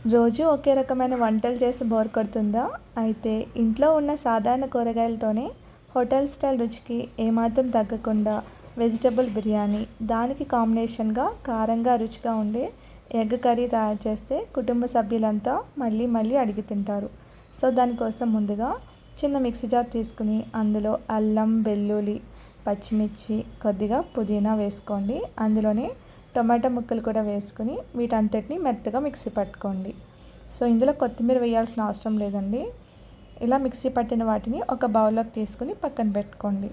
రోజు ఒకే రకమైన వంటలు చేసి బోర్ కొడుతుందా? అయితే ఇంట్లో ఉన్న సాధారణ కూరగాయలతోనే హోటల్ స్టైల్ రుచికి ఏమాత్రం తగ్గకుండా వెజిటబుల్ బిర్యానీ, దానికి కాంబినేషన్గా కారంగా రుచిగా ఉండే ఎగ్ కర్రీ తయారు చేస్తే కుటుంబ సభ్యులంతా మళ్ళీ మళ్ళీ అడిగి తింటారు. సో దానికోసం ముందుగా చిన్న మిక్సీ జార్ తీసుకుని అందులో అల్లం, వెల్లుల్లి, పచ్చిమిర్చి, కొద్దిగా పుదీనా వేసుకోండి. అందులోనే టొమాటో ముక్కలు కూడా వేసుకుని వీటంతటిని మెత్తగా మిక్సీ పట్టుకోండి. సో ఇందులో కొత్తిమీర వేయాల్సిన అవసరం లేదండి. ఇలా మిక్సీ పట్టిన వాటిని ఒక బౌల్లోకి తీసుకుని పక్కన పెట్టుకోండి.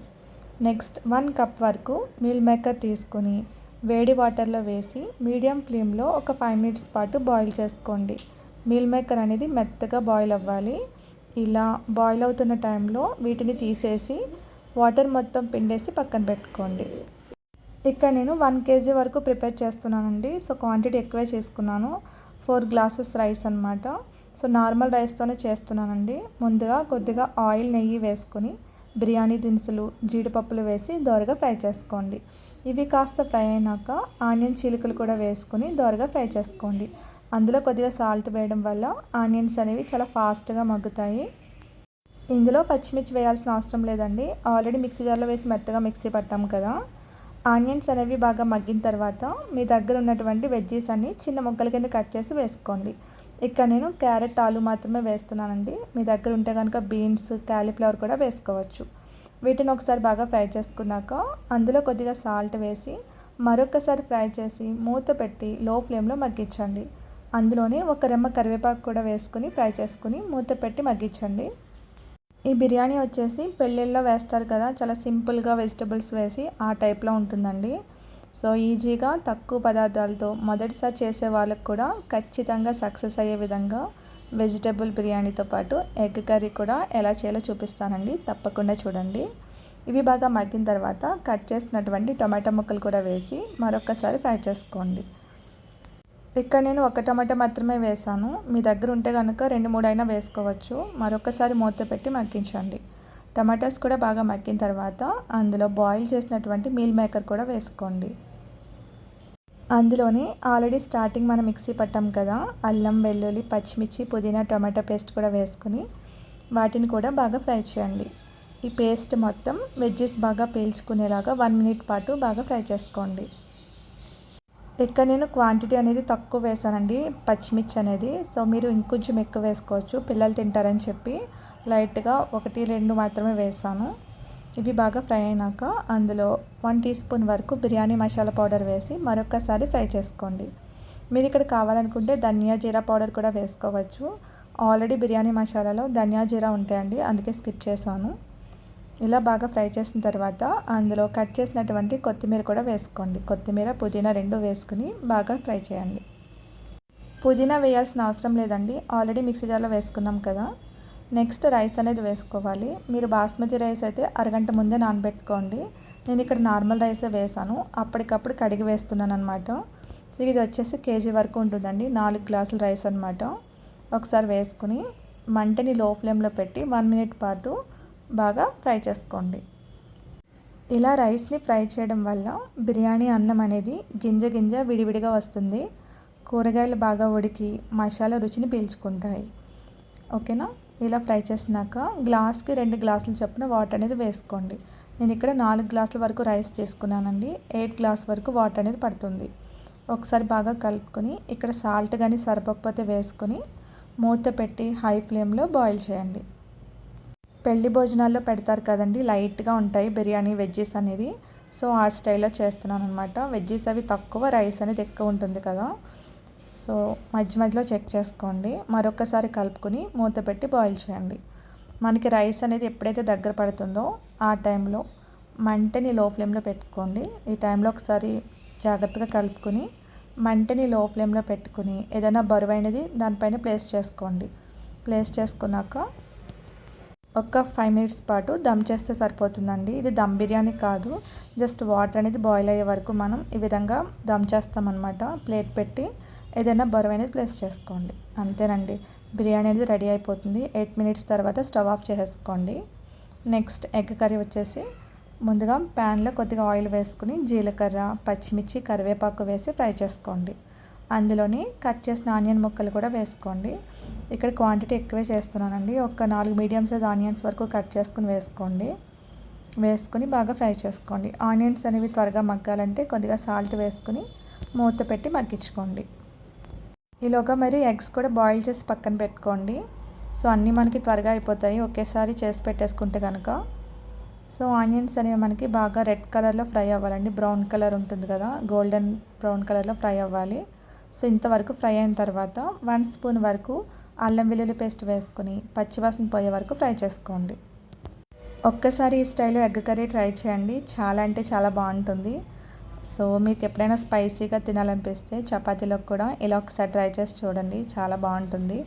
నెక్స్ట్ 1 కప్ వరకు మీల్ మేకర్ తీసుకుని వేడి వాటర్లో వేసి మీడియం ఫ్లేమ్లో ఒక 5 మినిట్స్ పాటు బాయిల్ చేసుకోండి. మీల్ మేకర్ అనేది మెత్తగా బాయిల్ అవ్వాలి. ఇలా బాయిల్ అవుతున్న టైంలో వీటిని తీసేసి వాటర్ మొత్తం పిండేసి పక్కన పెట్టుకోండి. ఇక్కడ నేను 1 కేజీ వరకు ప్రిపేర్ చేస్తున్నానండి. సో క్వాంటిటీ ఎక్కువే చేసుకున్నాను. 4 గ్లాసెస్ రైస్ అనమాట. సో నార్మల్ రైస్తోనే చేస్తున్నానండి. ముందుగా కొద్దిగా ఆయిల్, నెయ్యి వేసుకొని బిర్యానీ దినుసులు, జీడిపప్పులు వేసి దోరగా ఫ్రై చేసుకోండి. ఇవి కాస్త ఫ్రై అయినాక ఆనియన్ చీలికలు కూడా వేసుకొని దోరగా ఫ్రై చేసుకోండి. అందులో కొద్దిగా సాల్ట్ వేయడం వల్ల ఆనియన్స్ అనేవి చాలా ఫాస్ట్గా మగ్గుతాయి. ఇందులో పచ్చిమిర్చి వేయాల్సిన అవసరం లేదండి. ఆల్రెడీ మిక్సీ జార్లో వేసి మెత్తగా మిక్సీ పట్టాము కదా. ఆనియన్స్ అనేవి బాగా మగ్గిన తర్వాత మీ దగ్గర ఉన్నటువంటి వెజ్జీస్ అన్ని చిన్న ముక్కల కింద కట్ చేసి వేసుకోండి. ఇక్కడ నేను క్యారెట్, ఆలు మాత్రమే వేస్తున్నానండి. మీ దగ్గర ఉంటే కనుక బీన్స్, క్యాలీఫ్లవర్ కూడా వేసుకోవచ్చు. వీటిని ఒకసారి బాగా ఫ్రై చేసుకున్నాక అందులో కొద్దిగా సాల్ట్ వేసి మరొకసారి ఫ్రై చేసి మూత పెట్టి లో ఫ్లేమ్లో మగ్గించండి. అందులోనే ఒక రెమ్మ కరివేపాకు కూడా వేసుకుని ఫ్రై చేసుకుని మూత పెట్టి మగ్గించండి. ఈ బిర్యానీ వచ్చేసి పెళ్ళిళ్ళలో వేస్తారు కదా, చాలా సింపుల్గా వెజిటబుల్స్ వేసి ఆ టైప్లో ఉంటుందండి. సో ఈజీగా తక్కువ పదార్థాలతో మొదటిసారి చేసే వాళ్ళకు కూడా ఖచ్చితంగా సక్సెస్ అయ్యే విధంగా వెజిటబుల్ బిర్యానీతో పాటు ఎగ్ కర్రీ కూడా ఎలా చేయాలో చూపిస్తానండి. తప్పకుండా చూడండి. ఇవి బాగా మగ్గిన తర్వాత కట్ చేసినటువంటి టొమాటో ముక్కలు కూడా వేసి మరొకసారి ఫ్రై చేసుకోండి. ఇక్కడ నేను ఒక టమాటా మాత్రమే వేసాను. మీ దగ్గర ఉంటే కనుక 2-3 అయినా వేసుకోవచ్చు. మరొకసారి మూత పెట్టి మగ్గించండి. టమాటాస్ కూడా బాగా మగ్గిన తర్వాత అందులో బాయిల్ చేసినటువంటి మీల్ మేకర్ కూడా వేసుకోండి. అందులోనే ఆల్రెడీ స్టార్టింగ్ మనం మిక్సీ పట్టాం కదా, అల్లం, వెల్లుల్లి, పచ్చిమిర్చి, పుదీనా, టమాటా పేస్ట్ కూడా వేసుకుని వాటిని కూడా బాగా ఫ్రై చేయండి. ఈ పేస్ట్ మొత్తం వెజ్జెస్ బాగా పీల్చుకునేలాగా 1 మినిట్ పాటు బాగా ఫ్రై చేసుకోండి. ఇక్కడ నేను క్వాంటిటీ అనేది తక్కువ వేసానండి, పచ్చిమిర్చి అనేది. సో మీరు ఇంకొంచెం ఎక్కువ వేసుకోవచ్చు, పిల్లలు తింటారని చెప్పి లైట్గా 1-2 మాత్రమే వేసాను. ఇవి బాగా ఫ్రై అయినాక అందులో 1 టీ స్పూన్ వరకు బిర్యానీ మసాలా పౌడర్ వేసి మరొకసారి ఫ్రై చేసుకోండి. మీరు ఇక్కడ కావాలనుకుంటే ధనియా జీరా పౌడర్ కూడా వేసుకోవచ్చు. ఆల్రెడీ బిర్యానీ మసాలాలో ధనియా జీరా ఉంటాయండి, అందుకే స్కిప్ చేశాను. ఇలా బాగా ఫ్రై చేసిన తర్వాత అందులో కట్ చేసినటువంటి కొత్తిమీర కూడా వేసుకోండి. కొత్తిమీర, పుదీనా 2 వేసుకుని బాగా ఫ్రై చేయండి. పుదీనా వేయాల్సిన అవసరం లేదండి, ఆల్రెడీ మిక్సీ జార్లో వేసుకున్నాం కదా. నెక్స్ట్ రైస్ అనేది వేసుకోవాలి. మీరు బాస్మతి రైస్ అయితే అరగంట ముందే నానబెట్టుకోండి. నేను ఇక్కడ నార్మల్ రైసే వేసాను, అప్పటికప్పుడు కడిగి వేస్తున్నాను అనమాట. ఇది వచ్చేసి కేజీ వరకు ఉంటుందండి, 4 గ్లాసుల రైస్ అనమాట. ఒకసారి వేసుకుని మంటని లో ఫ్లేమ్లో పెట్టి 1 మినిట్ పాటు బాగా ఫ్రై చేసుకోండి. ఇలా రైస్ని ఫ్రై చేయడం వల్ల బిర్యానీ అన్నం అనేది గింజ గింజ విడివిడిగా వస్తుంది. కూరగాయలు బాగా ఉడికి మసాలా రుచిని పీల్చుకుంటాయి. ఓకేనా. ఇలా ఫ్రై చేసినాక గ్లాస్కి 2 గ్లాసులు చొప్పున వాటర్ అనేది వేసుకోండి. నేను ఇక్కడ 4 గ్లాసుల వరకు రైస్ తీసుకున్నానండి. 8 గ్లాస్ వరకు వాటర్ అనేది పడుతుంది. ఒకసారి బాగా కలుపుకొని ఇక్కడ సాల్ట్ కానీ సరిపోకపోతే వేసుకొని మూత పెట్టి హై ఫ్లేమ్లో బాయిల్ చేయండి. పెళ్లి భోజనాల్లో పెడతారు కదండి, లైట్గా ఉంటాయి బిర్యానీ వెజ్జెస్ అనేది. సో ఆ స్టైల్లో చేస్తున్నాను అనమాట. వెజ్జెస్ అవి తక్కువ, రైస్ అనేది ఎక్కువ ఉంటుంది కదా. సో మధ్య మధ్యలో చెక్ చేసుకోండి. మరొకసారి కలుపుకొని మూత పెట్టి బాయిల్ చేయండి. మనకి రైస్ అనేది ఎప్పుడైతే దగ్గర పడుతుందో ఆ టైంలో మంటని లో ఫ్లేమ్లో పెట్టుకోండి. ఈ టైంలో ఒకసారి జాగ్రత్తగా కలుపుకొని మంటని లో ఫ్లేమ్లో పెట్టుకుని ఏదైనా బరువైనది దానిపైన ప్లేస్ చేసుకోండి. ప్లేస్ చేసుకున్నాక ఒక 5 మినిట్స్ పాటు దమ్ చేస్తే సరిపోతుందండి. ఇది దమ్ బిర్యానీ కాదు, జస్ట్ వాటర్ అనేది బాయిల్ అయ్యే వరకు మనం ఈ విధంగా దమ్ చేస్తామన్నమాట. ప్లేట్ పెట్టి ఏదైనా బరువైనది ప్లేస్ చేసుకోండి. అంతేనండి, బిర్యానీ అనేది రెడీ అయిపోతుంది. 8 మినిట్స్ తర్వాత స్టవ్ ఆఫ్ చేసేసుకోండి. నెక్స్ట్ ఎగ్ కర్రీ వచ్చేసి ముందుగా ప్యాన్లో కొద్దిగా ఆయిల్ వేసుకుని జీలకర్ర, పచ్చిమిర్చి, కరివేపాకు వేసి ఫ్రై చేసుకోండి. అందులోని కట్ చేసిన ఆనియన్ ముక్కలు కూడా వేసుకోండి. ఇక్కడ క్వాంటిటీ ఎక్కువే చేస్తున్నానండి. ఒక 4 మీడియం సైజ్ ఆనియన్స్ వరకు కట్ చేసుకుని వేసుకోండి. వేసుకుని బాగా ఫ్రై చేసుకోండి. ఆనియన్స్ అనేవి త్వరగా మగ్గాలంటే కొద్దిగా సాల్ట్ వేసుకుని మూత పెట్టి మగ్గించుకోండి. ఈలోగా మరి ఎగ్స్ కూడా బాయిల్ చేసి పక్కన పెట్టుకోండి. సో అన్నీ మనకి త్వరగా అయిపోతాయి ఒకేసారి చేసి పెట్టేసుకుంటే కనుక. సో ఆనియన్స్ అనేవి మనకి బాగా రెడ్ కలర్లో ఫ్రై అవ్వాలండి. బ్రౌన్ కలర్ ఉంటుంది కదా, గోల్డెన్ బ్రౌన్ కలర్లో ఫ్రై అవ్వాలి. సో ఇంతవరకు ఫ్రై అయిన తర్వాత 1 స్పూన్ వరకు అల్లం వెల్లుల్లి పేస్ట్ వేసుకుని పచ్చివాసన పోయే వరకు ఫ్రై చేసుకోండి. ఒక్కసారి ఈ స్టైల్లో ఎగ్ కర్రీ ట్రై చేయండి. చాలా అంటే చాలా బాగుంటుంది. సో మీకు ఎప్పుడైనా స్పైసీగా తినాలనిపిస్తే చపాతీలోకి కూడా ఇలా ఒకసారి ట్రై చేసి చూడండి. చాలా బాగుంటుంది.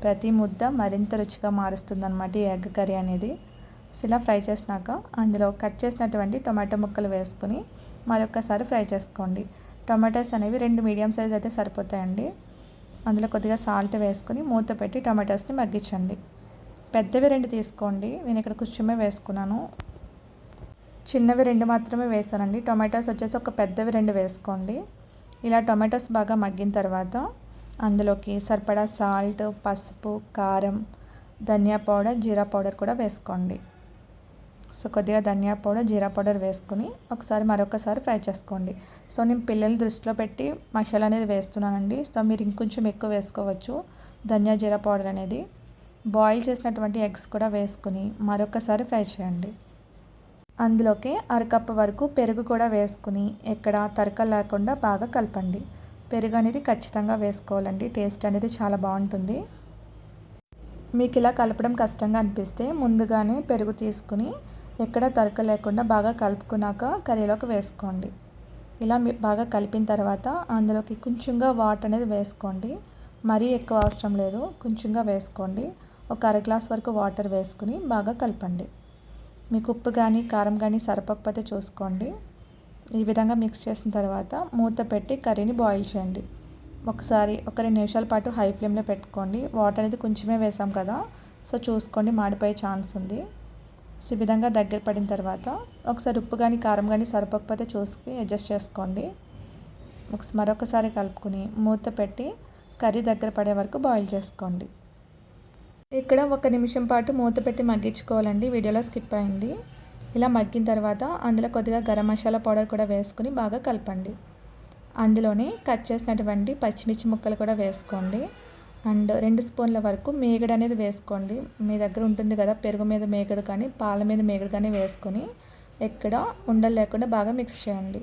ప్రతి ముద్ద మరింత రుచిగా మారుస్తుంది అన్నమాట ఈ ఎగ్ కర్రీ అనేది. సో ఇలా ఫ్రై చేసినాక అందులో కట్ చేసినటువంటి టొమాటో ముక్కలు వేసుకుని మరొకసారి ఫ్రై చేసుకోండి. టొమాటోస్ అనేవి 2 మీడియం సైజ్ అయితే సరిపోతాయండి. అందులో కొద్దిగా సాల్ట్ వేసుకుని మూత పెట్టి టొమాటోస్ని మగ్గించండి. పెద్దవి 2 తీసుకోండి. నేను ఇక్కడ కొంచెమే వేసుకున్నాను. చిన్నవి 2 మాత్రమే వేసానండి. టొమాటోస్ వచ్చేసి ఒక పెద్దవి 2 వేసుకోండి. ఇలా టొమాటోస్ బాగా మగ్గిన తర్వాత అందులోకి సరిపడా సాల్ట్, పసుపు, కారం, ధనియా పౌడర్, జీరా పౌడర్ కూడా వేసుకోండి. సో కొద్దిగా ధనియా పౌడర్, జీరా పౌడర్ వేసుకుని మరొకసారి ఫ్రై చేసుకోండి. సో నేను పిల్లల్ని దృష్టిలో పెట్టి మసాలా అనేది వేస్తున్నానండి. సో మీరు ఇంకొంచెం ఎక్కువ వేసుకోవచ్చు ధనియా, జీరా పౌడర్ అనేది. బాయిల్ చేసినటువంటి ఎగ్స్ కూడా వేసుకుని మరొకసారి ఫ్రై చేయండి. అందులోకి అరకప్పు వరకు పెరుగు కూడా వేసుకుని ఎక్కడ తరకలు లేకుండా బాగా కలపండి. పెరుగు అనేది ఖచ్చితంగా వేసుకోవాలండి. టేస్ట్ అనేది చాలా బాగుంటుంది. మీకు ఇలా కలపడం కష్టంగా అనిపిస్తే ముందుగానే పెరుగు తీసుకుని ఎక్కడ తరక లేకుండా బాగా కలుపుకున్నాక కర్రీలోకి వేసుకోండి. ఇలా బాగా కలిపిన తర్వాత అందులోకి కొంచెంగా వాటర్ అనేది వేసుకోండి. మరీ ఎక్కువ అవసరం లేదు, కొంచెంగా వేసుకోండి. ఒక అర గ్లాస్ వరకు వాటర్ వేసుకుని బాగా కలపండి. మీకు ఉప్పు కానీ కారం కానీ సరిపోకపోతే చూసుకోండి. ఈ విధంగా మిక్స్ చేసిన తర్వాత మూత పెట్టి కర్రీని బాయిల్ చేయండి. ఒకసారి ఒక 2 నిమిషాల పాటు హై ఫ్లేమ్లో పెట్టుకోండి. వాటర్ అనేది కొంచెమే వేసాం కదా, సో చూసుకోండి, మాడిపోయే ఛాన్స్ ఉంది. సో ఈ విధంగా దగ్గర పడిన తర్వాత ఒకసారి ఉప్పు కానీ కారం కానీ సరిపోకపోతే చూసుకుని అడ్జస్ట్ చేసుకోండి. మరొకసారి కలుపుకుని మూత పెట్టి కర్రీ దగ్గర పడే వరకు బాయిల్ చేసుకోండి. ఇక్కడ 1 నిమిషం పాటు మూత పెట్టి మగ్గించుకోవాలండి. వీడియోలో స్కిప్ అయింది. ఇలా మగ్గిన తర్వాత అందులో కొద్దిగా గరం మసాలా పౌడర్ కూడా వేసుకుని బాగా కలపండి. అందులోనే కట్ చేసినటువంటి పచ్చిమిర్చి ముక్కలు కూడా వేసుకోండి. అండ్ 2 స్పూన్ల వరకు మేగడ అనేది వేసుకోండి. మీ దగ్గర ఉంటుంది కదా పెరుగు మీద మేగడ కానీ పాల మీద మేగడ కానీ వేసుకొని ఎక్కడ ఉండలు లేకుండా బాగా మిక్స్ చేయండి.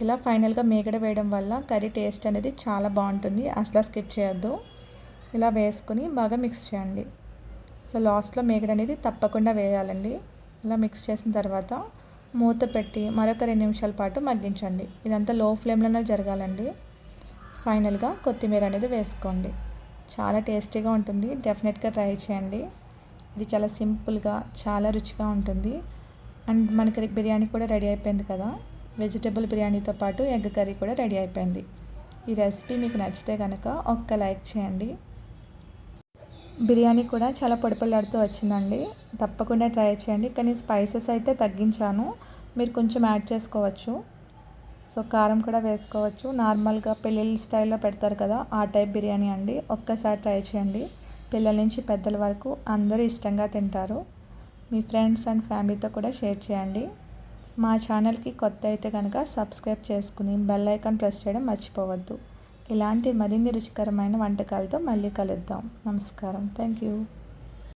ఇలా ఫైనల్గా మేగడ వేయడం వల్ల కర్రీ టేస్ట్ అనేది చాలా బాగుంటుంది. అసలు స్కిప్ చేయొద్దు. ఇలా వేసుకొని బాగా మిక్స్ చేయండి. సో లాస్ట్లో మేగడ అనేది తప్పకుండా వేయాలండి. ఇలా మిక్స్ చేసిన తర్వాత మూత పెట్టి మరొక 2 నిమిషాల పాటు మగ్గించండి. ఇదంతా లో ఫ్లేమ్లోనే జరగాలండి. ఫైనల్గా కొత్తిమీర అనేది వేసుకోండి. చాలా టేస్టీగా ఉంటుంది. డెఫినెట్గా ట్రై చేయండి. ఇది చాలా సింపుల్గా చాలా రుచిగా ఉంటుంది. అండ్ మనకి బిర్యానీ కూడా రెడీ అయిపోయింది కదా. వెజిటబుల్ బిర్యానీతో పాటు ఎగ్ కర్రీ కూడా రెడీ అయిపోయింది. ఈ రెసిపీ మీకు నచ్చితే కనుక ఒక్క లైక్ చేయండి. బిర్యానీ కూడా చాలా పొడిపొడిలాడుతూ వచ్చిందండి. తప్పకుండా ట్రై చేయండి. కానీ స్పైసెస్ అయితే తగ్గించాను, మీరు కొంచెం యాడ్ చేసుకోవచ్చు. సో కారం కూడా వేసుకోవచ్చు. నార్మల్గా పెళ్ళిళ్ళ స్టైల్లో పెడతారు కదా, ఆ టైప్ బిర్యానీ అండి. ఒక్కసారి ట్రై చేయండి. పిల్లల నుంచి పెద్దల వరకు అందరూ ఇష్టంగా తింటారు. మీ ఫ్రెండ్స్ అండ్ ఫ్యామిలీతో కూడా షేర్ చేయండి. మా ఛానల్కి కొత్త అయితే కనుక సబ్స్క్రైబ్ చేసుకుని బెల్ ఐకాన్ ప్రెస్ చేయడం మర్చిపోవద్దు. ఇలాంటి మరిన్ని రుచికరమైన వంటకాలతో మళ్ళీ కలుద్దాం. నమస్కారం. Thank you.